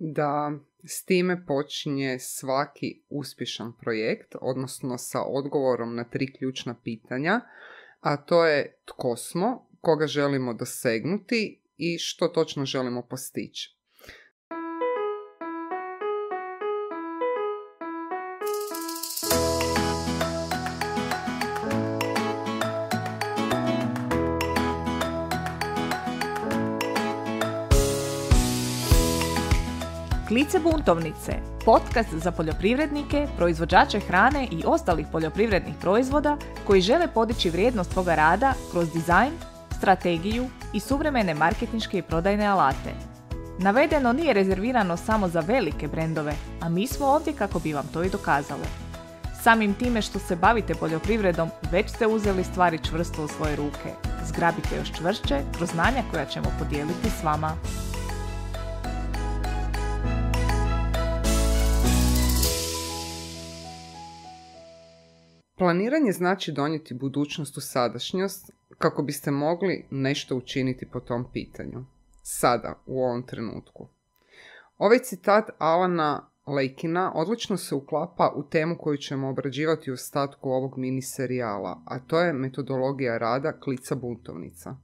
da s time počinje svaki uspješan projekt, odnosno sa odgovorom na 3 ključna pitanja, a to je tko smo, koga želimo dosegnuti i što točno želimo postići. Klice buntovnice, podcast za poljoprivrednike, proizvođače hrane i ostalih poljoprivrednih proizvoda koji žele podići vrijednost svoga rada kroz dizajn, strategiju i suvremene marketinške i prodajne alate. Navedeno nije rezervirano samo za velike brendove, a mi smo ovdje kako bi vam to i dokazalo. Samim time što se bavite poljoprivredom, već ste uzeli stvari čvrsto u svoje ruke. Zgrabite još čvršće kroz znanja koja ćemo podijeliti s vama. Planiranje znači donijeti budućnost u sadašnjost kako biste mogli nešto učiniti po tom pitanju. Sada, u ovom trenutku. Ovaj citat Alana Lakina odlično se uklapa u temu koju ćemo obrađivati u ostatku ovog mini serijala, a to je metodologija rada klica buntovnica.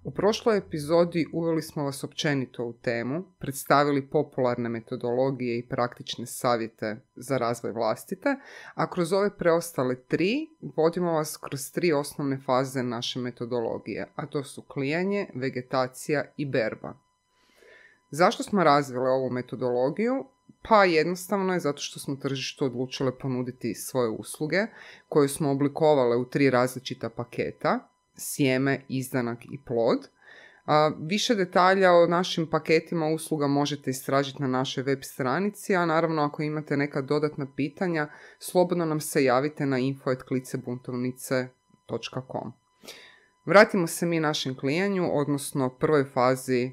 U prošloj epizodi uveli smo vas općenito u temu, predstavili popularne metodologije i praktične savjete za razvoj vlastite, a kroz ove preostale 3 vodimo vas kroz 3 osnovne faze naše metodologije, a to su klijanje, vegetacija i berba. Zašto smo razvili ovu metodologiju? Pa jednostavno je zato što smo tržištu odlučile ponuditi svoje usluge koje smo oblikovale u 3 različita paketa: sjeme, izdanak i plod. Više detalja o našim paketima usluga možete istražiti na našoj web stranici, a naravno ako imate neka dodatna pitanja, slobodno nam se javite na info@klicebuntovnice.com. Vratimo se mi našem klijanju, odnosno prvoj fazi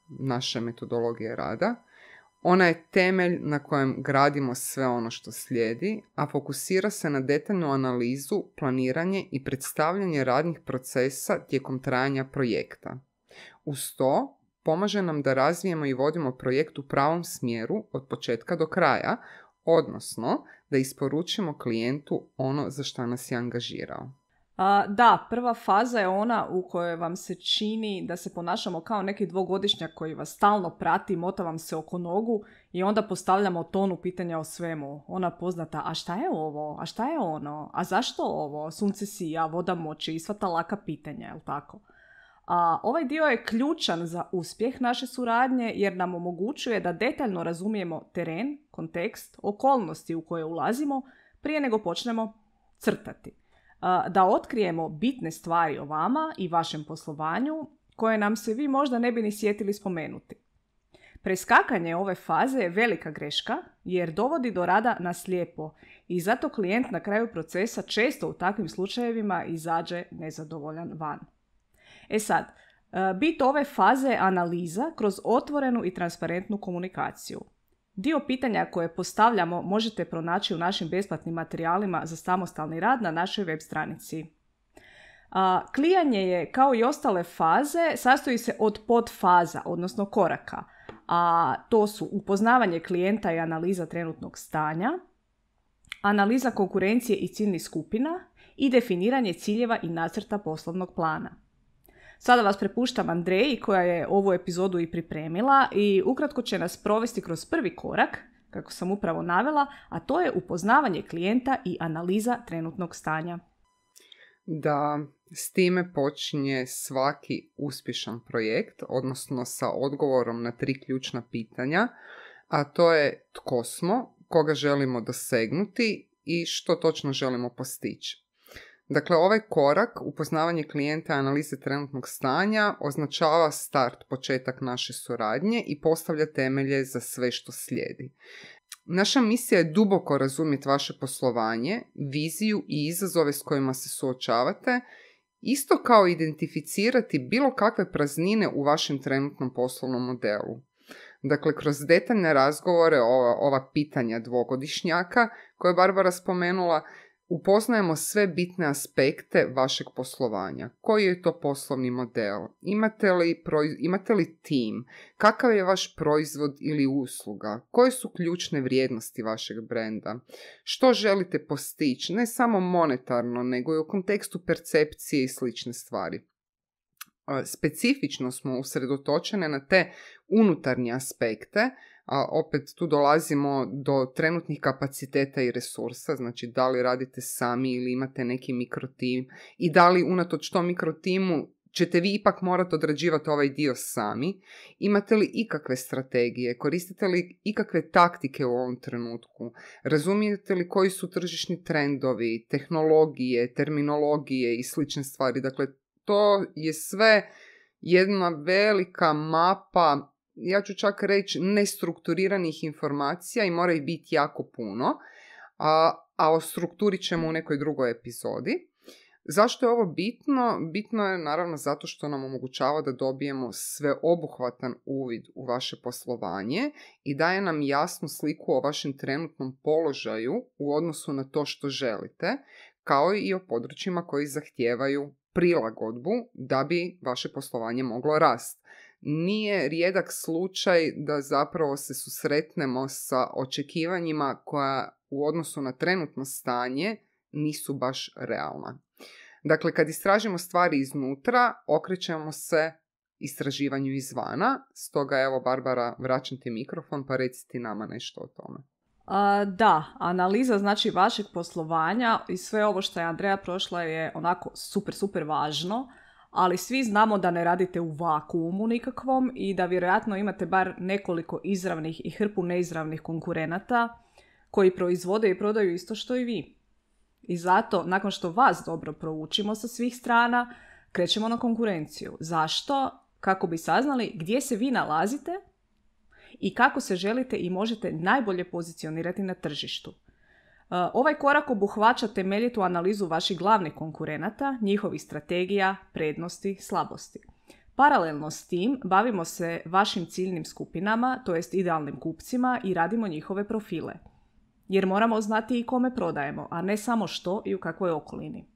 naše metodologije rada. Ona je temelj na kojem gradimo sve ono što slijedi, a fokusira se na detaljnu analizu, planiranje i predstavljanje radnih procesa tijekom trajanja projekta. Uz to, pomaže nam da razvijemo i vodimo projekt u pravom smjeru od početka do kraja, odnosno da isporučimo klijentu ono za što nas je angažirao. Da, prva faza je ona u kojoj vam se čini da se ponašamo kao neki dvogodišnjak koji vas stalno prati, mota vam se oko nogu i onda postavljamo tonu pitanja o svemu. Ona poznata, a šta je ovo, a šta je ono, a zašto ovo, sunce sija, voda moči i sva ta laka pitanja, jel tako? Ovaj dio je ključan za uspjeh naše suradnje jer nam omogućuje da detaljno razumijemo teren, kontekst, okolnosti u koje ulazimo prije nego počnemo crtati. Da otkrijemo bitne stvari o vama i vašem poslovanju koje nam se vi možda ne bi ni sjetili spomenuti. Preskakanje ove faze je velika greška jer dovodi do rada na slijepo i zato klijent na kraju procesa često u takvim slučajevima izađe nezadovoljan van. Sad, bit ove faze je analiza kroz otvorenu i transparentnu komunikaciju. Dio pitanja koje postavljamo možete pronaći u našim besplatnim materijalima za samostalni rad na našoj web stranici. Klijanje je, kao i ostale faze, sastoji se od podfaza, odnosno koraka, a to su upoznavanje klijenta i analiza trenutnog stanja, analiza konkurencije i ciljnih skupina i definiranje ciljeva i nacrta poslovnog plana. Sada vas prepuštam Andreji koja je ovu epizodu i pripremila i ukratko će nas provesti kroz prvi korak, kako sam upravo navela, a to je upoznavanje klijenta i analiza trenutnog stanja. Da s time počinje svaki uspješan projekt, odnosno sa odgovorom na 3 ključna pitanja, a to je tko smo, koga želimo dosegnuti i što točno želimo postići. Dakle, ovaj korak, upoznavanje klijenta i analize trenutnog stanja, označava start, početak naše suradnje i postavlja temelje za sve što slijedi. Naša misija je duboko razumjeti vaše poslovanje, viziju i izazove s kojima se suočavate, isto kao identificirati bilo kakve praznine u vašem trenutnom poslovnom modelu. Dakle, kroz detaljne razgovore ova pitanja dvogodišnjaka koje je Barbara spomenula, upoznajemo sve bitne aspekte vašeg poslovanja. Koji je to poslovni model? Imate li tim? Kakav je vaš proizvod ili usluga? Koje su ključne vrijednosti vašeg brenda? Što želite postići? Ne samo monetarno, nego i u kontekstu percepcije i slične stvari. Specifično smo usredotočene na te unutarnje aspekte, a opet tu dolazimo do trenutnih kapaciteta i resursa, znači da li radite sami ili imate neki mikrotim i da li unatoč tom mikrotimu ćete vi ipak morati odrađivati ovaj dio sami. Imate li ikakve strategije, koristite li ikakve taktike u ovom trenutku, razumijete li koji su tržišni trendovi, tehnologije, terminologije i slične stvari. Dakle, to je sve jedna velika mapa, ja ću čak reći nestrukturiranih informacija i mora ih biti jako puno, a o strukturi ćemo u nekoj drugoj epizodi. Zašto je ovo bitno? Bitno je naravno zato što nam omogućava da dobijemo sveobuhvatan uvid u vaše poslovanje i daje nam jasnu sliku o vašem trenutnom položaju u odnosu na to što želite, kao i o područjima koji zahtijevaju prilagodbu da bi vaše poslovanje moglo rasti. Nije rijedak slučaj da zapravo se susretnemo sa očekivanjima koja u odnosu na trenutno stanje nisu baš realna. Dakle, kad istražimo stvari iznutra, okrećemo se istraživanju izvana. Stoga, evo, Barbara, vraćam ti mikrofon pa reci ti nama nešto o tome. Da, analiza znači vašeg poslovanja i sve ovo što je Andreja prošla je onako super važno, ali svi znamo da ne radite u vakuumu nikakvom i da vjerojatno imate bar nekoliko izravnih i hrpu neizravnih konkurenata koji proizvode i prodaju isto što i vi. I zato, nakon što vas dobro proučimo sa svih strana, krećemo na konkurenciju. Zašto? Kako bi saznali gdje se vi nalazite i kako se želite i možete najbolje pozicionirati na tržištu. Ovaj korak obuhvaća temeljitu analizu vaših glavnih konkurenata, njihovih strategija, prednosti, slabosti. Paralelno s tim bavimo se vašim ciljnim skupinama, to jest idealnim kupcima, i radimo njihove profile. Jer moramo znati i kome prodajemo, a ne samo što i u kakvoj okolini.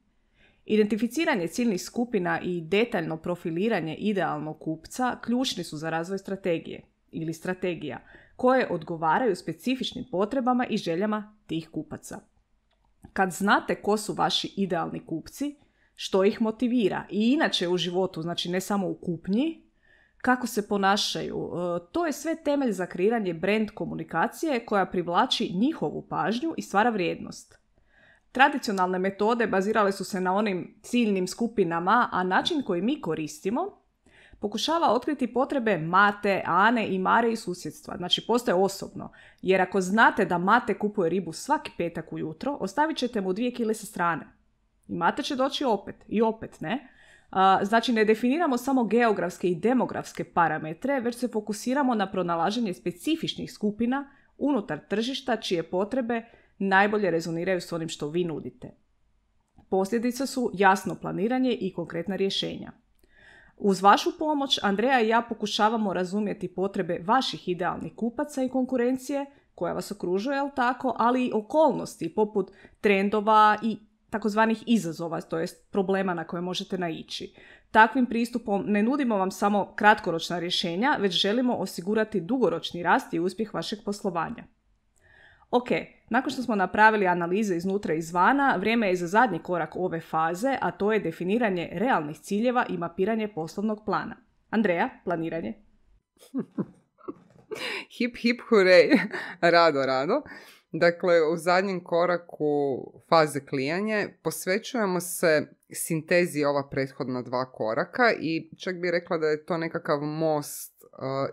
Identificiranje ciljnih skupina i detaljno profiliranje idealnog kupca ključni su za razvoj strategije ili strategija koje odgovaraju specifičnim potrebama i željama tih kupaca. Kad znate ko su vaši idealni kupci, što ih motivira i inače u životu, znači ne samo u kupnji, kako se ponašaju, to je sve temelj za kreiranje brand komunikacije koja privlači njihovu pažnju i stvara vrijednost. Tradicionalne metode bazirale su se na onim ciljnim skupinama, a način koji mi koristimo pokušava otkriti potrebe Mate, Ane i Mare iz susjedstva, znači postaje osobno, jer ako znate da Mate kupuje ribu svaki petak ujutro, ostavit ćete mu 2 kile sa strane. I Mate će doći opet i opet, ne? Znači ne definiramo samo geografske i demografske parametre, već se fokusiramo na pronalaženje specifičnih skupina unutar tržišta čije potrebe najbolje rezoniraju s onim što vi nudite. Posljedice su jasno planiranje i konkretna rješenja. Uz vašu pomoć, Andreja i ja pokušavamo razumjeti potrebe vaših idealnih kupaca i konkurencije koja vas okružuje, jel tako, ali i okolnosti poput trendova i takozvanih izazova, to jest problema na koje možete naići. Takvim pristupom ne nudimo vam samo kratkoročna rješenja, već želimo osigurati dugoročni rast i uspjeh vašeg poslovanja. Ok, nakon što smo napravili analize iznutra i izvana, vrijeme je za zadnji korak ove faze, a to je definiranje realnih ciljeva i mapiranje poslovnog plana. Andreja, planiranje. Hip, hip, hurej. Rado. Dakle, u zadnjem koraku faze klijanje posvećujemo se sintezi ova prethodna 2 koraka i čak bih rekla da je to nekakav most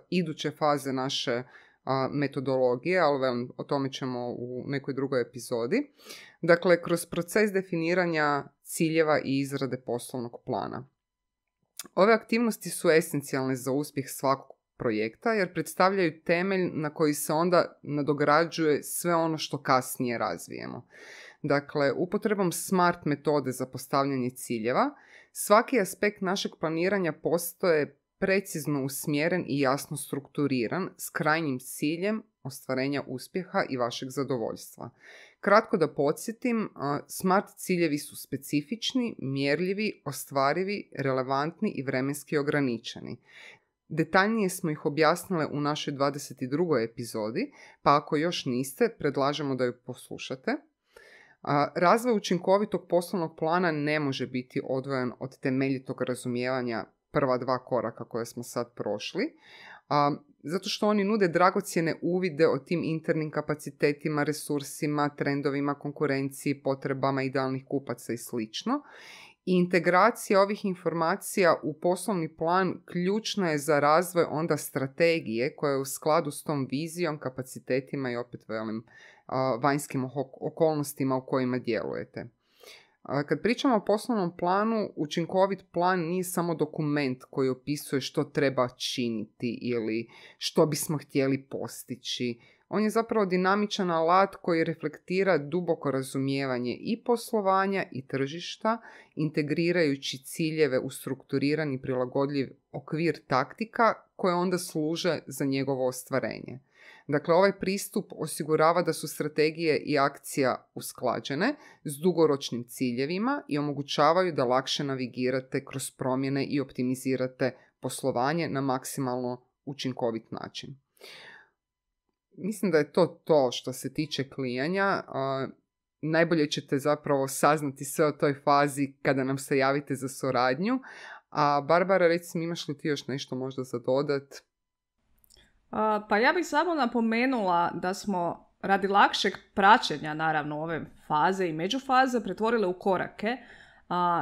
iduće faze naše metodologije, ali o tome ćemo u nekoj drugoj epizodi. Dakle, kroz proces definiranja ciljeva i izrade poslovnog plana. Ove aktivnosti su esencijalne za uspjeh svakog projekta jer predstavljaju temelj na koji se onda nadograđuje sve ono što kasnije razvijemo. Dakle, upotrebom SMART metode za postavljanje ciljeva, svaki aspekt našeg planiranja postaje precizno usmjeren i jasno strukturiran s krajnjim ciljem ostvarenja uspjeha i vašeg zadovoljstva. Kratko da podsjetim, SMART ciljevi su specifični, mjerljivi, ostvarivi, relevantni i vremenski ograničeni. Detaljnije smo ih objasnile u našoj 22. epizodi, pa ako još niste, predlažemo da ju poslušate. Razvoj učinkovitog poslovnog plana ne može biti odvojen od temeljitog razumijevanja prva dva koraka koje smo sad prošli, zato što oni nude dragocjene uvide o tim internim kapacitetima, resursima, trendovima, konkurenciji, potrebama idealnih kupaca i sl. I integracija ovih informacija u poslovni plan ključna je za razvoj onda strategije koja je u skladu s tom vizijom, kapacitetima i opet vanjskim okolnostima u kojima djelujete. Kad pričamo o poslovnom planu, učinkovit plan nije samo dokument koji opisuje što treba činiti ili što bismo htjeli postići. On je zapravo dinamičan alat koji reflektira duboko razumijevanje i poslovanja i tržišta, integrirajući ciljeve u strukturirani prilagodljiv okvir taktika koje onda služe za njegovo ostvarenje. Dakle, ovaj pristup osigurava da su strategije i akcija usklađene s dugoročnim ciljevima i omogućavaju da lakše navigirate kroz promjene i optimizirate poslovanje na maksimalno učinkovit način. Mislim da je to što se tiče klijanja. Najbolje ćete zapravo saznati sve o toj fazi kada nam se javite za suradnju. A Barbara, recimo, imaš li ti još nešto možda za dodat? Pa ja bih samo napomenula da smo radi lakšeg praćenja naravno ove faze i međufaze pretvorile u korake.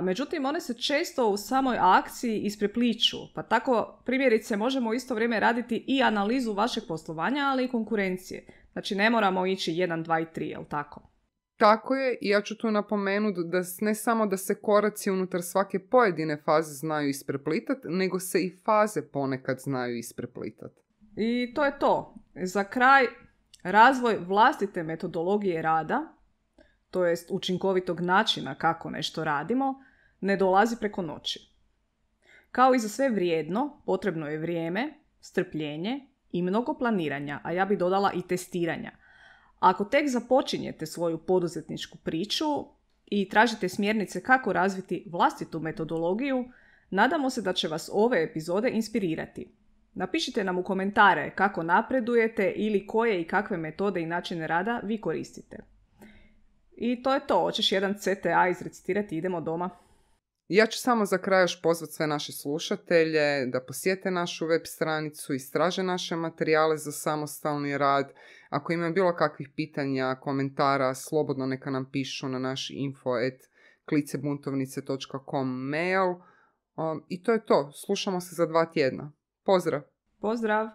Međutim, one se često u samoj akciji isprepliču, pa tako primjerice možemo u isto vrijeme raditi i analizu vašeg poslovanja, ali i konkurencije. Znači ne moramo ići 1, 2 i 3, jel tako? Tako je, i ja ću tu napomenuti da ne samo da se koraci unutar svake pojedine faze znaju ispreplitati, nego se i faze ponekad znaju ispreplitati. I to je to. Za kraj, razvoj vlastite metodologije rada, to jest učinkovitog načina kako nešto radimo, ne dolazi preko noći. Kao i za sve vrijedno, potrebno je vrijeme, strpljenje i mnogo planiranja, a ja bih dodala i testiranja. Ako tek započinjete svoju poduzetničku priču i tražite smjernice kako razviti vlastitu metodologiju, nadamo se da će vas ove epizode inspirirati. Napišite nam u komentare kako napredujete ili koje i kakve metode i načine rada vi koristite. I to je to. Hoćeš jedan CTA izrecitirati, idemo doma. Ja ću samo za kraj još pozvati sve naše slušatelje da posjete našu web stranicu, istraže naše materijale za samostalni rad. Ako imaju bilo kakvih pitanja, komentara, slobodno neka nam pišu na naš info@klicebuntovnice.com mail. I to je to. Slušamo se za 2 tjedna. Pozdrav! Pozdrav!